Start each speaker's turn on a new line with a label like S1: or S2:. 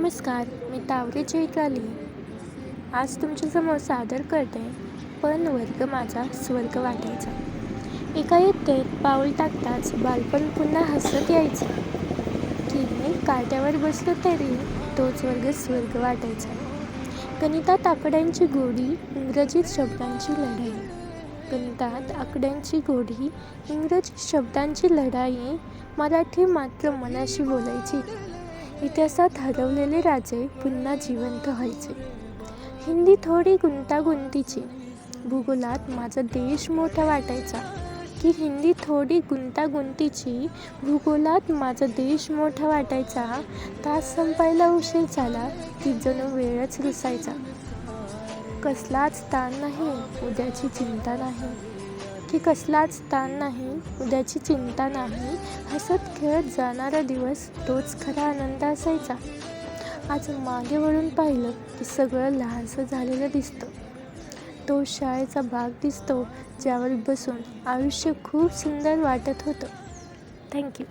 S1: नमस्कार, मी तावरे चैत्राली. आज तुमच्यासमोर सादर करते पण वर्ग माझा स्वर्ग वाटायचा. एका इयत्तेत पाऊल टाकताच बालपण पुन्हा हसत यायचं की काट्यावर बसलो तरी तोच वर्ग स्वर्ग वाटायचा. गणितात आकड्यांची गोडी, इंग्रजीत शब्दांची लढाई. गणितात आकड्यांची गोडी, इंग्रजी शब्दांची लढाई, मराठी मात्र मनाशी बोलायची. इतिहासात हरवलेले राजे पुन्हा जिवंत व्हायचे. हिंदी थोडी गुंतागुंतीची, भूगोलात माझा देश मोठा वाटायचा. हिंदी थोडी गुंतागुंतीची, भूगोलात माझा देश मोठा वाटायचा. तास संपायला उशीर झाला की जणू वेळच रुसायचा. कसलाच ताण नाही, उद्याची चिंता नाही. कसलाच ताण नाही, उद्याची चिंता नाही. हसत खेळत जाणारा दिवस तोच खरा आनंद असायचा. आज मागे वळून पाहिलं की सगळं लहानसं झालेलं दिसतं. तो शाळेचा भाग दिसतो ज्यावर बसून आयुष्य खूप सुंदर वाटत होतं. थँक्यू.